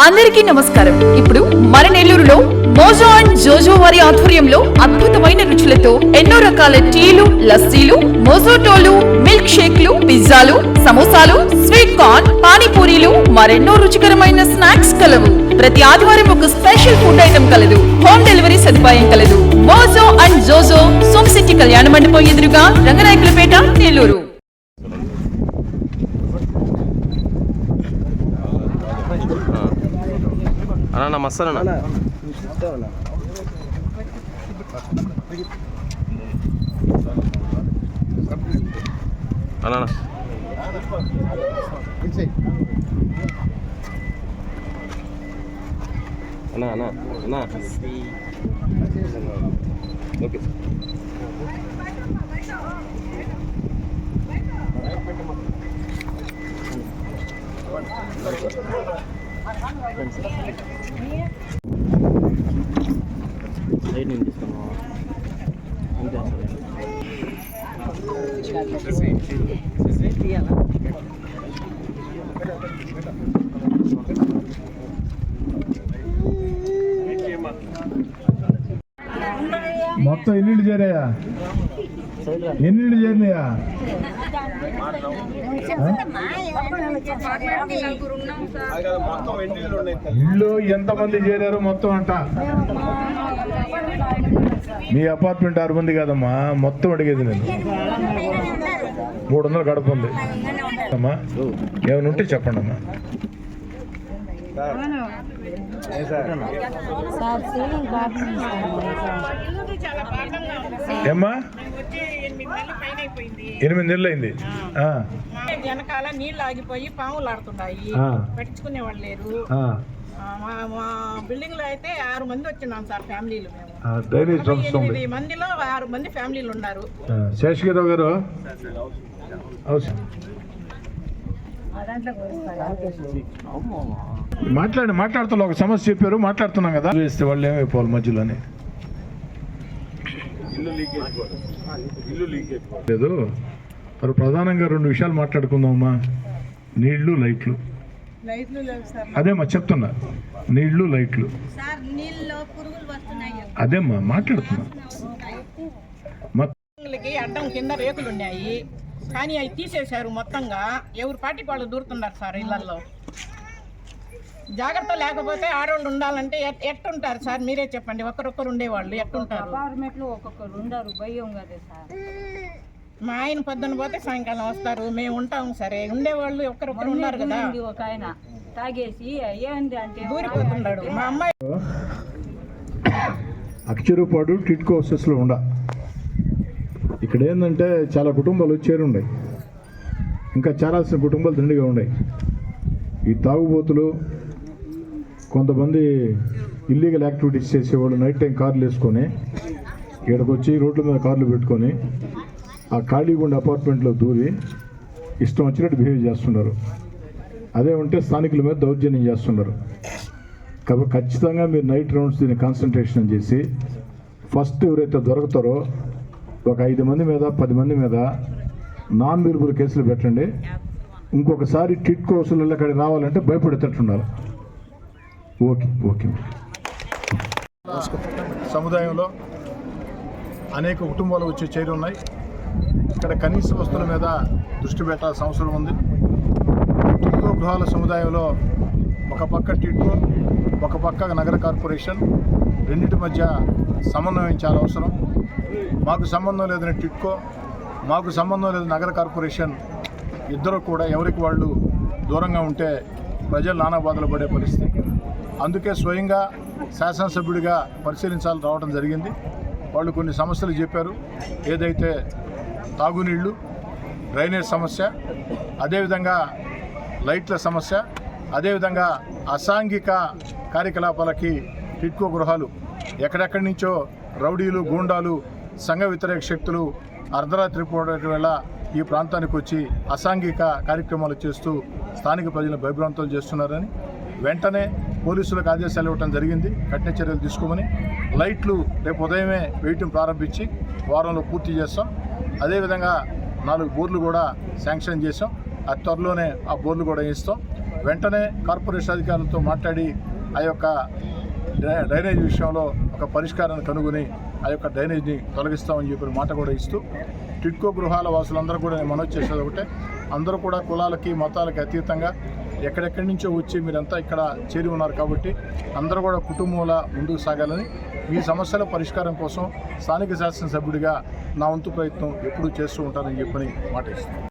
అందరికీ నమస్కారం. ఇప్పుడు మన నెల్లూరులో మోజో అండ్ జోజో వారి ఆధ్వర్యంలో అద్భుతమైన రుచులతో ఎన్నో రకాల టీలు, లస్సీలు, మోజోటోలు, మిల్క్ షేక్లు, పిజ్జాలు, సమోసాలు, స్వీట్ కార్న్, పానీపూరీలు, మరెన్నో రుచికరమైన స్నాక్స్ కలవు. ప్రతి ఆదివారం ఒక స్పెషల్ ఫుడ్ ఐటమ్ కలదు. హోమ్ డెలివరీ సదుపాయం కలదు. మోజో అండ్ జోజో, సోమ్ సిటీ కళ్యాణ మండపం ఎదురుగా, రంగనాయకులపేట, నెల్లూరు. అన్నా మస్తానా అన్నా అన్నా అన్నా అన్నా ఓకే సైడ్ నేను తీసుకున్నావా మొత్తం ఎన్నింటి చేరాయా? ఎన్నింటి చేరినాయా? ఇల్లు ఎంతమంది చేరారు మొత్తం అంట? మీ అపార్ట్మెంట్ 6 మంది కాదమ్మా, మొత్తం అడిగేది నేను. 300 గడప ఉంది అమ్మా. ఏమైనా ఉంటే చెప్పండి అమ్మా. ఏమ్మా 8 నెలలు అయింది. వెనకాల నీళ్ళు ఆగిపోయి పాములు ఆడుతున్నాయి, పెట్టించుకునే వాళ్ళు లేరు. మా బిల్డింగ్ లో అయితే 6 మంది వచ్చినాం సార్ ఫ్యామిలీలు. మేము 8 మందిలో 6 మంది ఫ్యామిలీలు ఉన్నారు. శేషగిరావు గారు మాట్లాడుతున్నా, ఒక సమస్య చెప్పారు, మాట్లాడుతున్నాం కదా. వేస్తే వాళ్ళు ఏమైపోవాలి మధ్యలోనే. లేదు మరి ప్రధానంగా 2 విషయాలు మాట్లాడుకుందామమ్మా. నీళ్లు, లైట్లు. అదేమ్మా చెప్తున్నా, నీళ్లు, లైట్లు. అదేమ్మా మాట్లాడుతున్నా. అడ్డం కింద రేకులు ఉన్నాయి కానీ అవి తీసేశారు మొత్తంగా. ఎవరు పార్టీకి వాళ్ళు దూరుతున్నారు సార్ ఇళ్లలో. జాగ్రత్త లేకపోతే ఆడవాళ్ళు ఉండాలంటే ఎట్టుంటారు సార్? మీరే చెప్పండి. ఒకరొకరు ఉండేవాళ్ళు ఎట్టుంటారు? ఒక్కొక్కరు ఉండరు, భయం కదా సార్. మా ఆయన పొద్దున పోతే సాయంకాలం వస్తారు, మేము ఉంటాము. సరే ఉండేవాళ్ళు ఒకరొకరు ఉన్నారు కదా. ఒక ఆయన తాగేసి ఏంటి అంటే దూరిపోతున్నాడు. మా అమ్మాయి అక్షరపాడు టిట్కో హౌసెస్లో ఉండ. ఇక్కడ ఏంటంటే చాలా కుటుంబాలు చేరుండాయి, ఇంకా చేరాల్సిన కుటుంబాలు దండిగా ఉన్నాయి. ఈ తాగుబోతులు, కొంతమంది ఇల్లీగల్ యాక్టివిటీస్ చేసేవాళ్ళు నైట్ టైం కార్లు వేసుకొని ఇక్కడికి వచ్చి రోడ్ల మీద కార్లు పెట్టుకొని ఆ ఖాళీగుండ అపార్ట్మెంట్లో దూరి ఇష్టం వచ్చినట్టు బిహేవ్ చేస్తున్నారు. అదే ఉంటే స్థానికుల మీద దౌర్జన్యం చేస్తున్నారు. కాబట్టి ఖచ్చితంగా మీరు నైట్ రౌండ్స్ దీన్ని కాన్సన్ట్రేషన్ చేసి ఫస్ట్ ఎవరైతే దొరుకుతారో ఒక 5 మంది మీద 10 మంది మీద నాన్ విలుబుల్ కేసులు పెట్టండి. ఇంకొకసారి టిట్కో హౌసులలో అక్కడికి రావాలంటే భయపడేటట్టున్నారు. Okay okay. సముదాయంలో అనేక కుటుంబాలు వచ్చి చేరి ఉన్నాయి. ఇక్కడ కనీస వస్తువుల మీద దృష్టి పెట్టాల్సిన అవసరం ఉంది. టిట్కో గృహాల సముదాయంలో ఒక పక్క టిట్కో, ఒక పక్క నగర కార్పొరేషన్, రెండింటి మధ్య సమన్వయం చాలా అవసరం. మాకు సంబంధం లేదని టిట్కో, మాకు సంబంధం లేదని నగర కార్పొరేషన్ ఇద్దరు కూడా ఎవరికి వాళ్ళు దూరంగా ఉంటే ప్రజలు నానా బాధలు పడే పరిస్థితి. అందుకే స్వయంగా శాసనసభ్యుడిగా పరిశీలించాలని రావడం జరిగింది. వాళ్ళు కొన్ని సమస్యలు చెప్పారు. ఏదైతే తాగునీళ్ళు, డ్రైనేజ్ సమస్య, అదేవిధంగా లైట్ల సమస్య, అదేవిధంగా అసాంఘిక కార్యకలాపాలకి టిట్కో గృహాలు ఎక్కడెక్కడి నుంచో రౌడీలు, గూండాలు, సంఘ వ్యతిరేక శక్తులు అర్ధరాత్రి పూట వేళ ఈ ప్రాంతానికి వచ్చి అసాంఘిక కార్యక్రమాలు చేస్తూ స్థానిక ప్రజలను భయభ్రాంతులు చేస్తున్నారని వెంటనే పోలీసులకు ఆదేశాలు ఇవ్వడం జరిగింది. కఠిన చర్యలు తీసుకోమని. లైట్లు రేపు ఉదయమే వేయటం ప్రారంభించి వారంలో పూర్తి చేస్తాం. అదేవిధంగా 4 బోర్లు కూడా శాంక్షన్ చేసాం. త్వరలోనే ఆ బోర్లు కూడా వేస్తాం. వెంటనే కార్పొరేషన్ అధికారులతో మాట్లాడి ఆ యొక్క డ్రైనేజ్ విషయంలో ఒక పరిష్కారాన్ని కనుగొని ఆ యొక్క డ్రైనేజ్ని తొలగిస్తామని చెప్పిన మాట కూడా ఇస్తూ టిడ్కో గృహాల వాసులందరూ కూడా నేను మనవి చేసేది ఒకటే, అందరూ కూడా కులాలకి మతాలకి అతీతంగా ఎక్కడెక్కడి నుంచో వచ్చి మీరంతా ఇక్కడ చేరి ఉన్నారు కాబట్టి అందరూ కూడా కుటుంబంలా ముందుకు సాగాలని, మీ సమస్యల పరిష్కారం కోసం స్థానిక శాసనసభ్యుడిగా నా వంతు ప్రయత్నం ఎప్పుడూ చేస్తూ ఉంటానని చెప్పని మాట ఇస్తున్నాను.